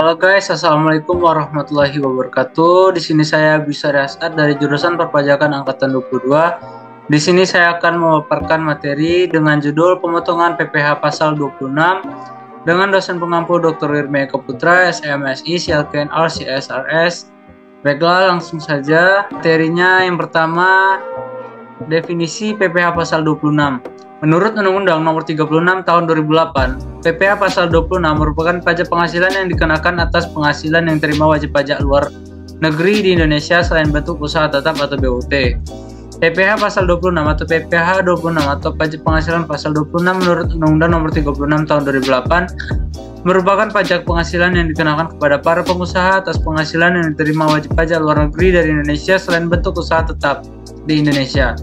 Halo guys, assalamualaikum warahmatullahi wabarakatuh. Di sini saya Bisari Asad dari jurusan Perpajakan angkatan 22. Di sini saya akan memaparkan materi dengan judul Pemotongan PPh pasal 26 dengan dosen pengampu Dr. Wirmia Eka Putra, SMSI, CLKNR, CSRS. Baiklah, langsung saja materinya. Yang pertama, definisi PPh pasal 26. Menurut Undang-Undang Nomor 36 Tahun 2008, PPh pasal 26 merupakan pajak penghasilan yang dikenakan atas penghasilan yang diterima wajib pajak luar negeri di Indonesia selain bentuk usaha tetap atau BUT. PPh pasal 26 atau PPh 26 atau pajak penghasilan pasal 26 menurut Undang-Undang Nomor 36 Tahun 2008 merupakan pajak penghasilan yang dikenakan kepada para pengusaha atas penghasilan yang diterima wajib pajak luar negeri dari Indonesia selain bentuk usaha tetap di Indonesia.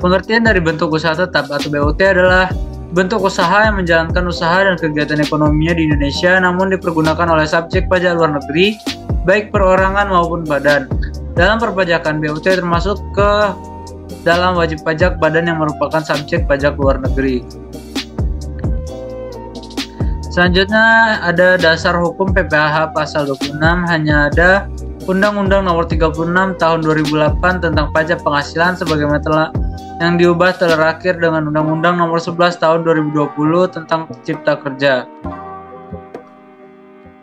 Pengertian dari bentuk usaha tetap atau BUT adalah bentuk usaha yang menjalankan usaha dan kegiatan ekonominya di Indonesia namun dipergunakan oleh subjek pajak luar negeri, baik perorangan maupun badan. Dalam perpajakan, BUT termasuk ke dalam wajib pajak badan yang merupakan subjek pajak luar negeri. Selanjutnya ada dasar hukum PPh pasal 26, hanya ada Undang-Undang Nomor 36 Tahun 2008 tentang pajak penghasilan sebagaimana yang diubah terakhir dengan Undang-Undang Nomor 11 Tahun 2020 tentang Cipta Kerja.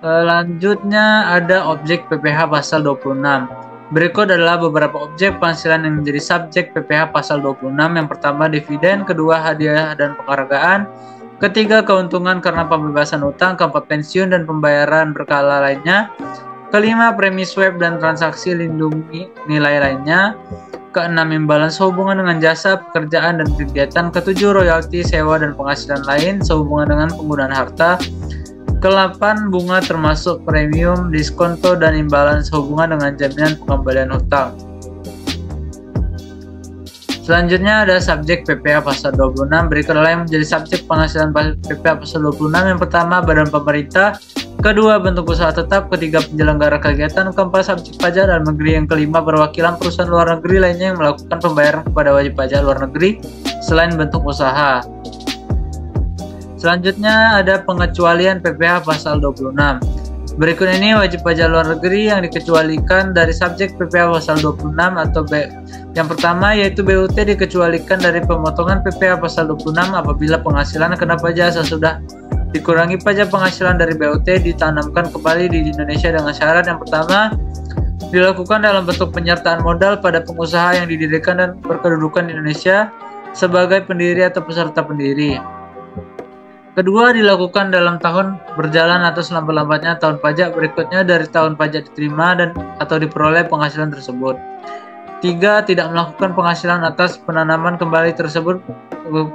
Selanjutnya ada objek PPh pasal 26. Berikut adalah beberapa objek penghasilan yang menjadi subjek PPh pasal 26. Yang pertama dividen, kedua hadiah dan penghargaan, ketiga keuntungan karena pembebasan utang, keempat pensiun dan pembayaran berkala lainnya, kelima premi swab dan transaksi lindungi nilai lainnya, keenam imbalan sehubungan dengan jasa, pekerjaan, dan kegiatan, ketujuh royalti, sewa, dan penghasilan lain sehubungan dengan penggunaan harta, ke-8 bunga termasuk premium, diskonto, dan imbalan sehubungan dengan jaminan pengembalian hutang. Selanjutnya ada subjek PPh pasal 26. Berikut adalah yang menjadi subjek penghasilan PPh pasal 26. Yang pertama badan pemerintah, kedua bentuk usaha tetap, ketiga penyelenggara kegiatan, keempat subjek pajak dalam negeri, yang kelima perwakilan perusahaan luar negeri lainnya yang melakukan pembayaran kepada wajib pajak luar negeri selain bentuk usaha. Selanjutnya ada pengecualian PPh pasal 26. Berikut ini wajib pajak luar negeri yang dikecualikan dari subjek PPh pasal 26 atau yang pertama yaitu BUT dikecualikan dari pemotongan PPh pasal 26 apabila penghasilan kena pajak sesudah dikurangi pajak penghasilan dari BUT ditanamkan kembali di Indonesia dengan syarat yang pertama dilakukan dalam bentuk penyertaan modal pada pengusaha yang didirikan dan berkedudukan di Indonesia sebagai pendiri atau peserta pendiri. Kedua, dilakukan dalam tahun berjalan atau selambat-lambatnya tahun pajak berikutnya dari tahun pajak diterima dan atau diperoleh penghasilan tersebut. Tiga, tidak melakukan penghasilan atas penanaman kembali tersebut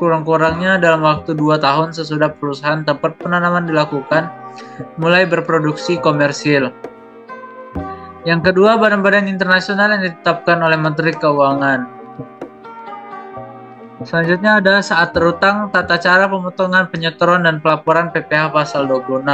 kurang-kurangnya dalam waktu 2 tahun sesudah perusahaan tempat penanaman dilakukan mulai berproduksi komersil. Yang kedua, badan-badan internasional yang ditetapkan oleh Menteri Keuangan. Selanjutnya ada saat terutang, tata cara pemotongan, penyetoran, dan pelaporan PPh pasal 26.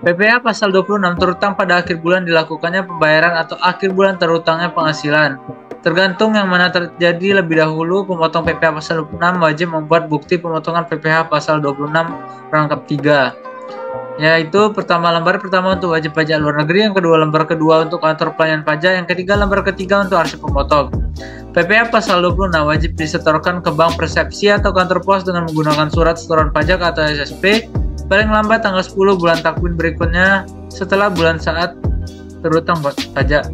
PPh pasal 26 terutang pada akhir bulan dilakukannya pembayaran atau akhir bulan terutangnya penghasilan. Tergantung yang mana terjadi lebih dahulu, pemotong PPh pasal 26 wajib membuat bukti pemotongan PPh pasal 26 rangkap 3. Yaitu pertama lembar pertama untuk wajib pajak luar negeri, yang kedua lembar kedua untuk kantor pelayanan pajak, yang ketiga lembar ketiga untuk arsip pemotong. PPh pasal 26 wajib disetorkan ke bank persepsi atau kantor pos dengan menggunakan surat setoran pajak atau SSP paling lambat tanggal 10 bulan takwin berikutnya setelah bulan saat terutang pajak.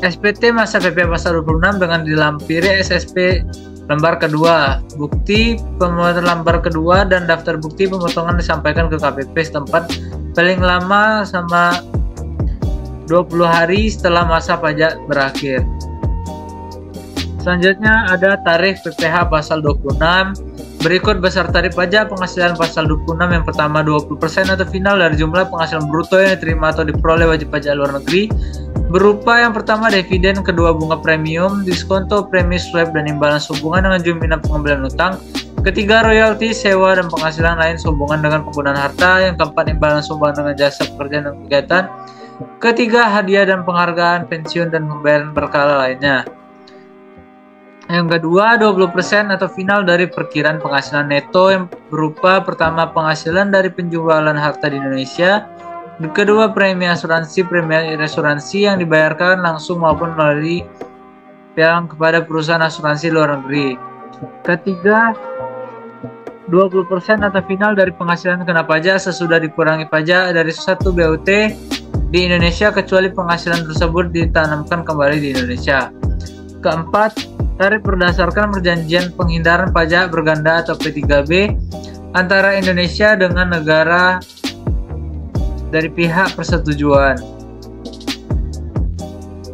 SPT masa PPh pasal 26 dengan dilampiri SSP lembar kedua, bukti pemotongan lembar kedua dan daftar bukti pemotongan disampaikan ke KPP setempat paling lama sama 20 hari setelah masa pajak berakhir. Selanjutnya ada tarif PPh pasal 26. Berikut besar tarif pajak penghasilan pasal 26. Yang pertama 20% atau final dari jumlah penghasilan bruto yang diterima atau diperoleh wajib pajak luar negeri berupa yang pertama dividen, kedua bunga premium, diskonto, premi swab, dan imbalan sehubungan dengan jaminan pengembalian utang, ketiga royalti, sewa, dan penghasilan lain sehubungan dengan penggunaan harta, yang keempat imbalan sehubungan dengan jasa, pekerjaan, dan kegiatan, ketiga hadiah dan penghargaan, pensiun, dan pembayaran berkala lainnya. Yang kedua, 20% atau final dari perkiraan penghasilan neto yang berupa pertama penghasilan dari penjualan harta di Indonesia, kedua premi asuransi yang dibayarkan langsung maupun melalui piutang kepada perusahaan asuransi luar negeri. Ketiga, 20% atau final dari penghasilan kena pajak sesudah dikurangi pajak dari suatu BUT di Indonesia kecuali penghasilan tersebut ditanamkan kembali di Indonesia. Keempat, tarif berdasarkan perjanjian penghindaran pajak berganda atau P3B antara Indonesia dengan negara dari pihak persetujuan.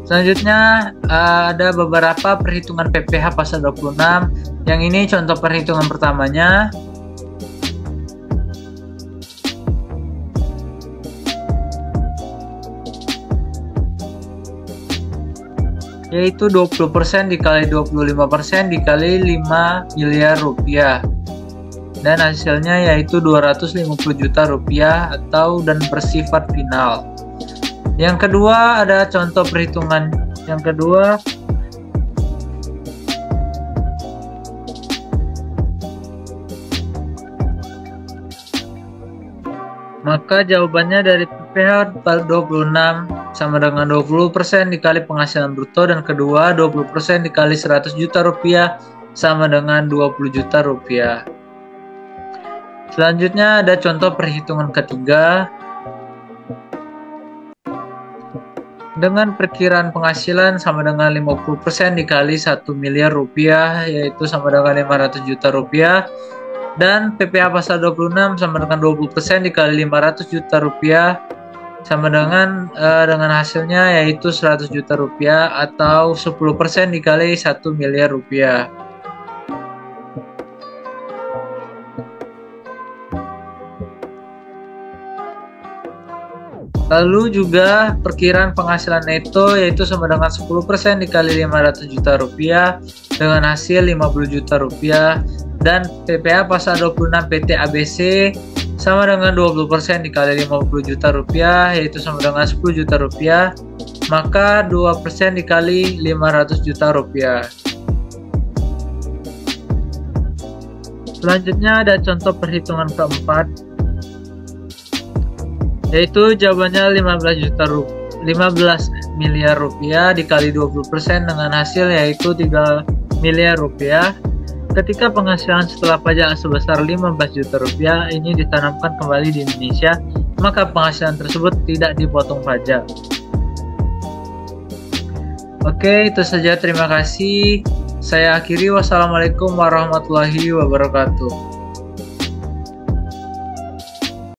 Selanjutnya ada beberapa perhitungan PPh pasal 26. Yang ini contoh perhitungan pertamanya. Yaitu 20% dikali 25% dikali 5 miliar rupiah. Dan hasilnya yaitu 250 juta rupiah atau dan bersifat final. Yang kedua ada contoh perhitungan yang kedua. Maka jawabannya dari PPh 26 sama dengan 20% dikali penghasilan bruto, dan kedua 20% dikali 100 juta rupiah sama dengan 20 juta rupiah. Selanjutnya ada contoh perhitungan ketiga. Dengan perkiraan penghasilan sama dengan 50% dikali 1 miliar rupiah, yaitu sama dengan 500 juta rupiah. Dan PPh pasal 26 sama dengan 20% dikali 500 juta rupiah sama dengan hasilnya yaitu 100 juta rupiah atau 10% dikali 1 miliar rupiah. Lalu juga perkiraan penghasilan neto yaitu sama dengan 10% dikali 500 juta rupiah dengan hasil 50 juta rupiah. Dan PPh pasal 26 PT ABC sama dengan 20% dikali 50 juta rupiah yaitu sama dengan 10 juta rupiah, maka 2% dikali 500 juta rupiah. Selanjutnya ada contoh perhitungan keempat, yaitu jawabannya 15 miliar rupiah dikali 20% dengan hasil yaitu 3 miliar rupiah. Ketika penghasilan setelah pajak sebesar 15 juta rupiah ini ditanamkan kembali di Indonesia, maka penghasilan tersebut tidak dipotong pajak. Oke, itu saja. Terima kasih. Saya akhiri. Wassalamualaikum warahmatullahi wabarakatuh.